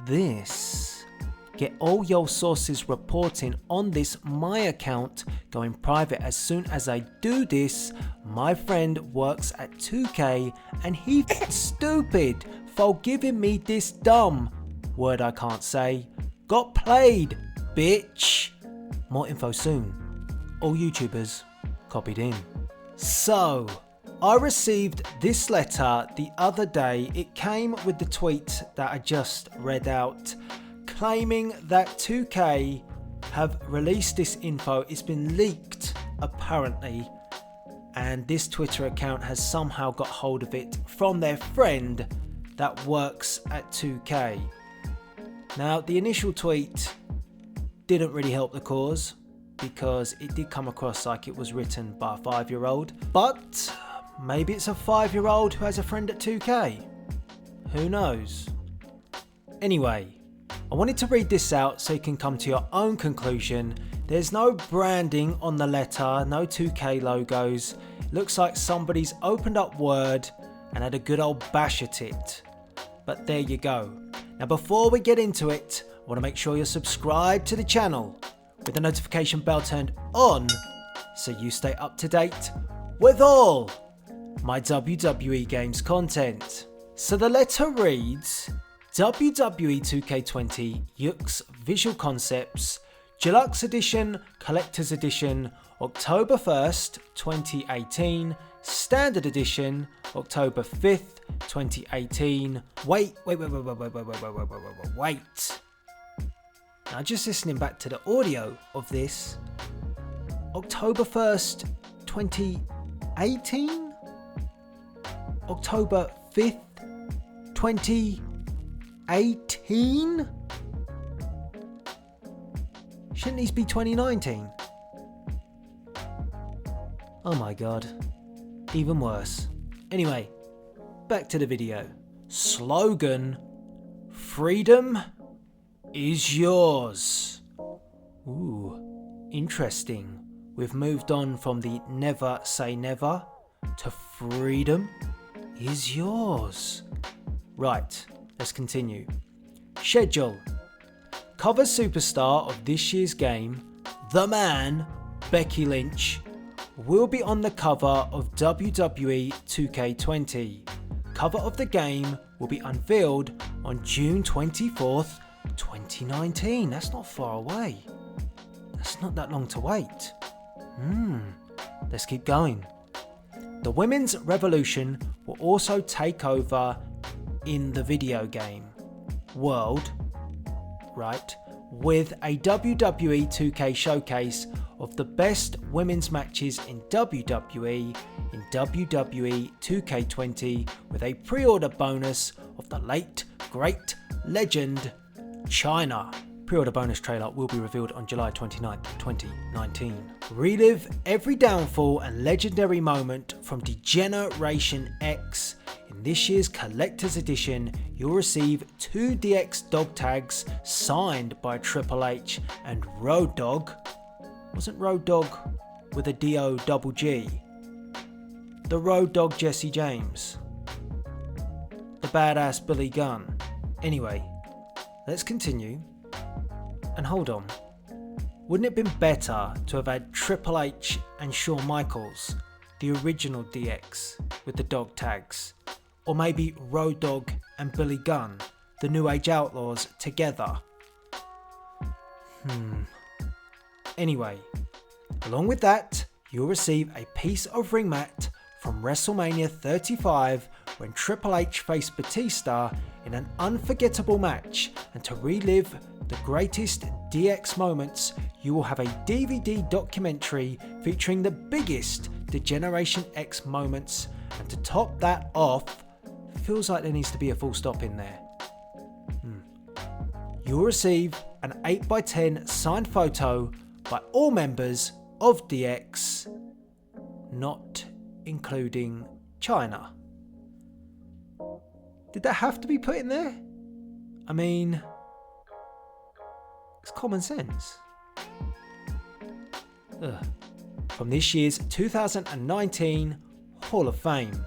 this. Get all your sources reporting on this my account going private as soon as I do this. My friend works at 2K and he's stupid for giving me this dumb word I can't say. Got played, bitch. More info soon. All YouTubers copied in. So, I received this letter the other day. It came with the tweet that I just read out, claiming that 2K have released this info. It's been leaked apparently, and this Twitter account has somehow got hold of it from their friend that works at 2K. Now, the initial tweet didn't really help the cause because it did come across like it was written by a 5-year-old, but maybe it's a 5-year-old who has a friend at 2K. Who knows? Anyway, I wanted to read this out so you can come to your own conclusion. There's no branding on the letter, no 2K logos. It looks like somebody's opened up Word and had a good old bash at it. But there you go. Now before we get into it, I want to make sure you're subscribed to the channel with the notification bell turned on so you stay up to date with all my WWE games content. So the letter reads, WWE 2K20 Yux Visual Concepts Deluxe Edition Collector's Edition October 1st 2018, Standard Edition October 5th 2018. Wait. Now just listening back to the audio of this, October 1st 2018? October 5th 2018? Shouldn't these be 2019? Oh my god, even worse. Anyway, back to the video. Slogan, freedom is yours. Ooh, interesting. We've moved on from the never say never to freedom is yours. Right, let's continue. Schedule. Cover superstar of this year's game, the man, Becky Lynch, will be on the cover of WWE 2K20. Cover of the game will be unveiled on June 24th, 2019. That's not far away. That's not that long to wait. Let's keep going. The women's revolution will also take over in the video game world, right, with a WWE 2K showcase of the best women's matches in WWE in WWE 2K20 with a pre-order bonus of the late great legend China. Pre-order bonus trailer will be revealed on July 29th, 2019. Relive every downfall and legendary moment from Degeneration X. In this year's collector's edition, you'll receive 2 DX dog tags signed by Triple H and Road Dogg. Wasn't Road Dogg with a D-O-double-G? The Road Dogg Jesse James. The badass Billy Gunn. Anyway, let's continue. And hold on, wouldn't it have been better to have had Triple H and Shawn Michaels, the original DX with the dog tags? Or maybe Road Dogg and Billy Gunn, the New Age Outlaws, together? Anyway, along with that, you'll receive a piece of ring mat from WrestleMania 35 when Triple H faced Batista in an unforgettable match, and to relive the greatest DX moments, you will have a DVD documentary featuring the biggest Degeneration X moments, and to top that off, feels like there needs to be a full stop in there. You'll receive an 8x10 signed photo by all members of DX, not including China. Did that have to be put in there? I mean, it's common sense. From this year's 2019 Hall of Fame.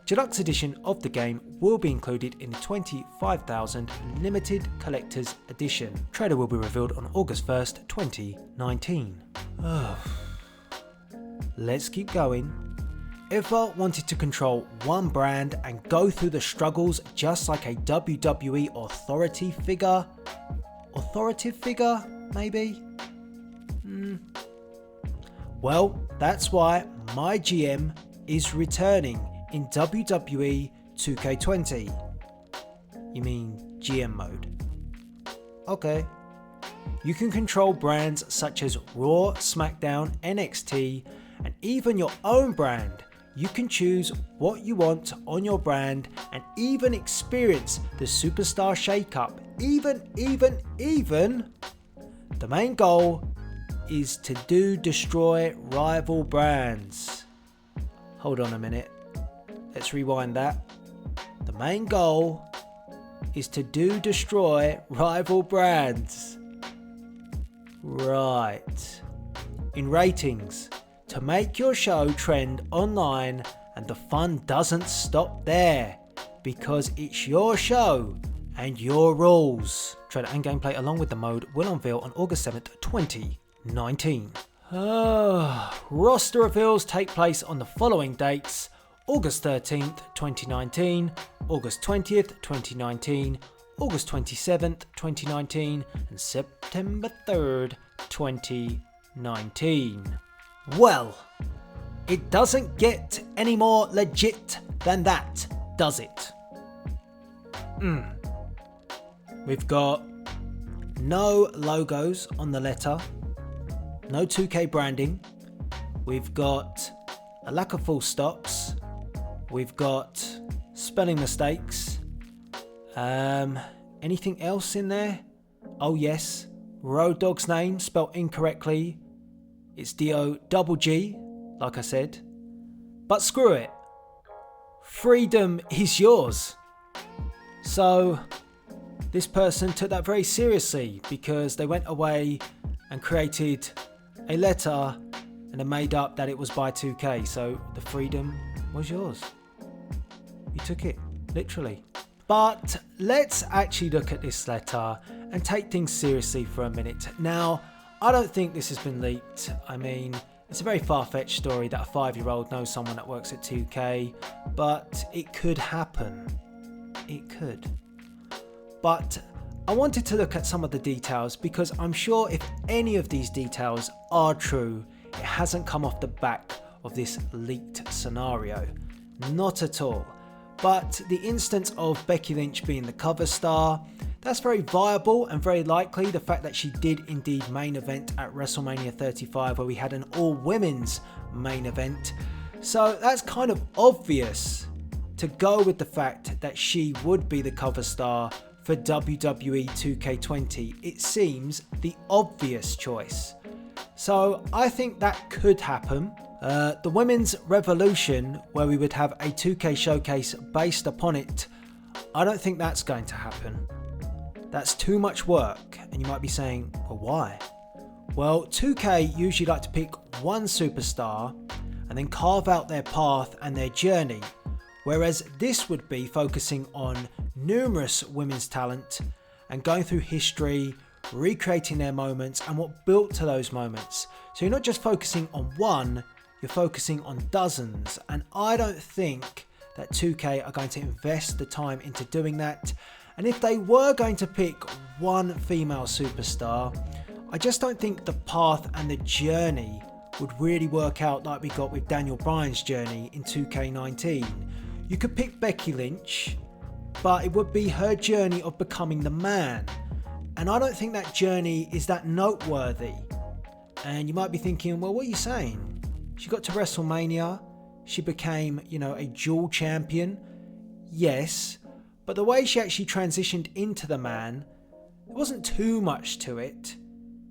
Deluxe edition of the game will be included in the 25,000 limited collector's edition. Trailer will be revealed on August 1st, 2019. Let's keep going. If I wanted to control one brand and go through the struggles just like a WWE authoritative figure, maybe? Well, that's why my GM is returning in WWE 2K20. You mean GM mode? Okay. You can control brands such as Raw, SmackDown, NXT, and even your own brand. You can choose what you want on your brand and even experience the superstar shakeup. Even. The main goal is to destroy rival brands. Hold on a minute. Let's rewind that. The main goal is to destroy rival brands. Right. In ratings, to make your show trend online, and the fun doesn't stop there because it's your show and your rules. Trailer and gameplay along with the mode will unveil on August 7th, 2019. Roster reveals take place on the following dates: August 13th, 2019, August 20th, 2019, August 27th, 2019, and September 3rd, 2019. Well, it doesn't get any more legit than that, does it? We've got no logos on the letter, no 2K branding, we've got a lack of full stops, we've got spelling mistakes, anything else in there? Oh yes, Road Dogg's name spelt incorrectly. It's D-O-G-G, like I said. But screw it. Freedom is yours. So this person took that very seriously because they went away and created a letter and then made up that it was by 2K. So the freedom was yours. You took it, literally. But let's actually look at this letter and take things seriously for a minute. Now, I don't think this has been leaked. I mean, it's a very far-fetched story that a 5-year-old knows someone that works at 2K, but it could happen. It could. But I wanted to look at some of the details because I'm sure if any of these details are true, it hasn't come off the back of this leaked scenario. Not at all. But the instance of Becky Lynch being the cover star, that's very viable and very likely. The fact that she did indeed main event at WrestleMania 35 where we had an all-women's main event. So that's kind of obvious to go with the fact that she would be the cover star for WWE 2K20. It seems the obvious choice. So I think that could happen. The Women's Revolution, where we would have a 2K showcase based upon it, I don't think that's going to happen. That's too much work, and you might be saying, well, why? Well, 2K usually like to pick one superstar and then carve out their path and their journey, whereas this would be focusing on numerous women's talent and going through history, recreating their moments and what built to those moments. So you're not just focusing on one, you're focusing on dozens, and I don't think that 2K are going to invest the time into doing that. And if they were going to pick one female superstar, I just don't think the path and the journey would really work out like we got with Daniel Bryan's journey in 2K19. You could pick Becky Lynch, but it would be her journey of becoming the man. And I don't think that journey is that noteworthy. And you might be thinking, well, what are you saying? She got to WrestleMania, she became, a dual champion. Yes, but the way she actually transitioned into the man, there wasn't too much to it.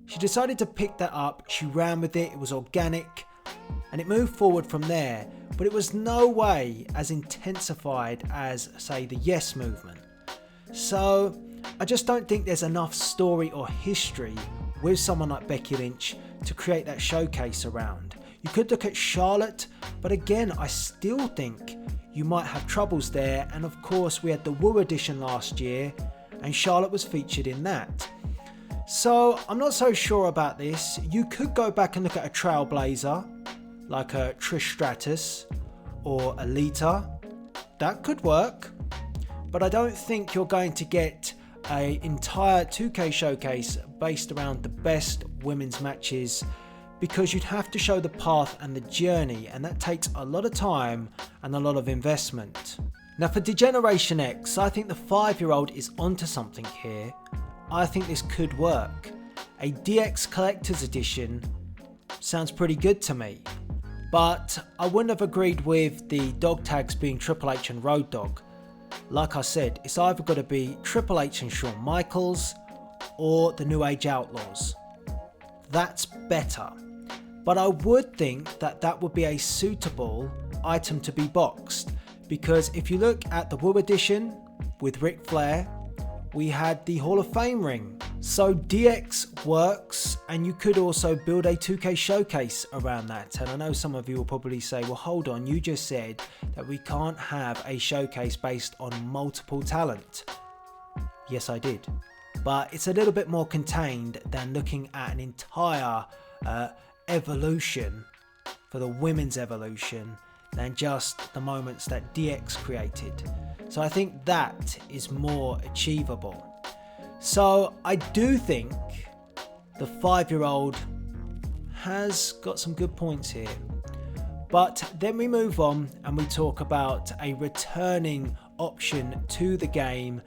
She decided to pick that up, she ran with it, it was organic, and it moved forward from there. But it was no way as intensified as, say, the Yes movement. So I just don't think there's enough story or history with someone like Becky Lynch to create that showcase around. You could look at Charlotte, but again, I still think you might have troubles there. And of course we had the Woo edition last year and Charlotte was featured in that. So I'm not so sure about this. You could go back and look at a Trailblazer like a Trish Stratus or a Lita. That could work, but I don't think you're going to get an entire 2K showcase based around the best women's matches, because you'd have to show the path and the journey, and that takes a lot of time and a lot of investment. Now for Degeneration X, I think the 5-year-old is onto something here. I think this could work. A DX Collector's Edition sounds pretty good to me, but I wouldn't have agreed with the dog tags being Triple H and Road Dogg. Like I said, it's either got to be Triple H and Shawn Michaels or the New Age Outlaws. That's better. But I would think that that would be a suitable item to be boxed, because if you look at the Woo edition with Ric Flair, we had the Hall of Fame ring. So DX works, and you could also build a 2K showcase around that. And I know some of you will probably say, well, hold on, you just said that we can't have a showcase based on multiple talent. Yes, I did. But it's a little bit more contained than looking at an entire evolution for the women's evolution than just the moments that DX created. So I think that is more achievable. So I do think the 5-year-old has got some good points here. But then we move on and we talk about a returning option to the game,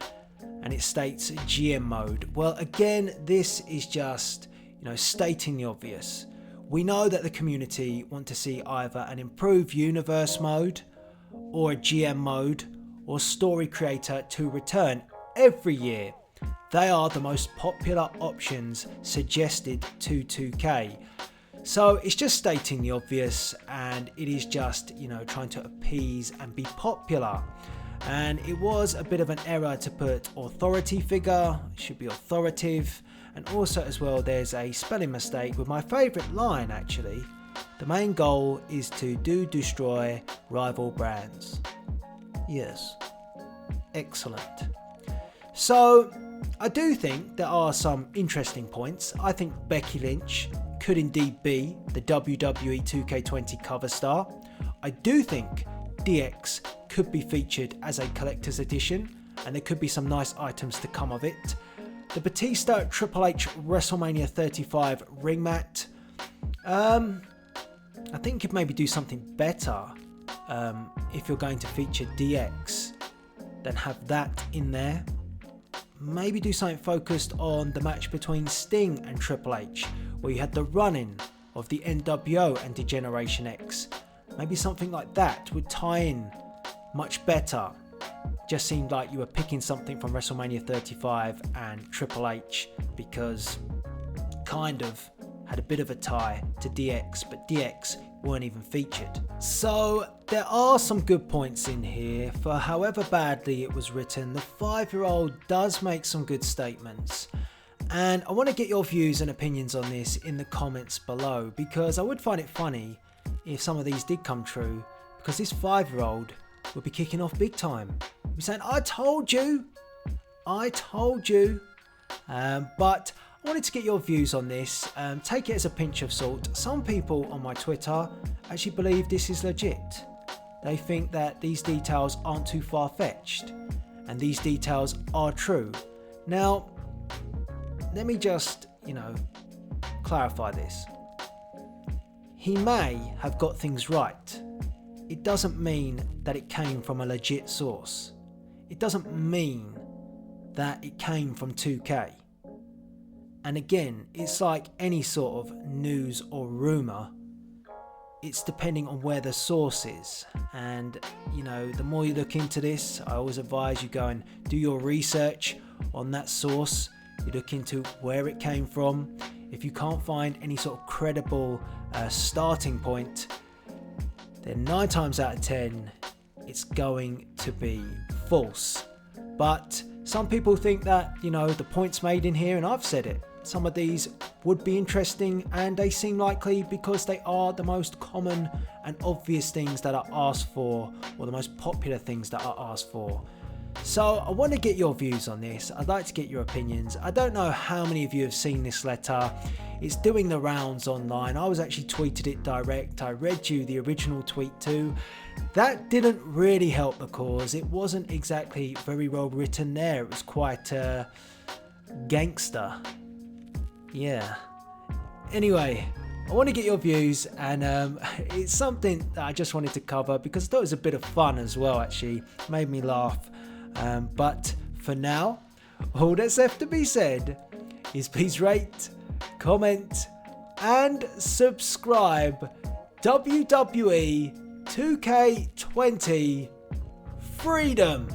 and it states GM mode. Well, again, this is just, stating the obvious. We know that the community want to see either an improved universe mode or a GM mode or story creator to return every year. They are the most popular options suggested to 2K. So it's just stating the obvious, and it is just, trying to appease and be popular. And it was a bit of an error to put authority figure, it should be authoritative. And also as well, there's a spelling mistake with my favourite line actually. The main goal is to destroy rival brands. Yes, excellent. So I do think there are some interesting points. I think Becky Lynch could indeed be the WWE 2K20 cover star. I do think DX could be featured as a collector's edition, and there could be some nice items to come of it. The Batista Triple H WrestleMania 35 ring mat. I think you could maybe do something better if you're going to feature DX, then have that in there. Maybe do something focused on the match between Sting and Triple H, where you had the run-in of the NWO and Degeneration X. Maybe something like that would tie in much better. Just seemed like you were picking something from WrestleMania 35 and Triple H, because kind of had a bit of a tie to DX, but DX weren't even featured. So there are some good points in here. For however badly it was written, the 5-year-old does make some good statements. And I want to get your views and opinions on this in the comments below, because I would find it funny if some of these did come true, because this 5-year-old would be kicking off big time. He'd be saying, I told you. But I wanted to get your views on this. Take it as a pinch of salt. Some people on my Twitter actually believe this is legit. They think that these details aren't too far-fetched, and these details are true. Now, let me just, clarify this. He may have got things right. It doesn't mean that it came from a legit source. It doesn't mean that it came from 2K. And again, it's like any sort of news or rumour. It's depending on where the source is. And, the more you look into this, I always advise you go and do your research on that source. You look into where it came from. If you can't find any sort of credible starting point, then 9 times out of 10, it's going to be false. But some people think that, the points made in here, and I've said it, some of these would be interesting, and they seem likely because they are the most common and obvious things that are asked for, or the most popular things that are asked for. So I want to get your views on this. I'd like to get your opinions. I don't know how many of you have seen this letter. It's doing the rounds online. I was actually tweeted it direct. I read you the original tweet too. That didn't really help the cause. It wasn't exactly very well written there. It was quite gangster. Yeah. Anyway, I want to get your views, and it's something that I just wanted to cover because I thought it was a bit of fun as well. Actually, made me laugh. But for now, all that's left to be said is please rate, comment, and subscribe. WWE 2K20, freedom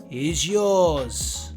is yours.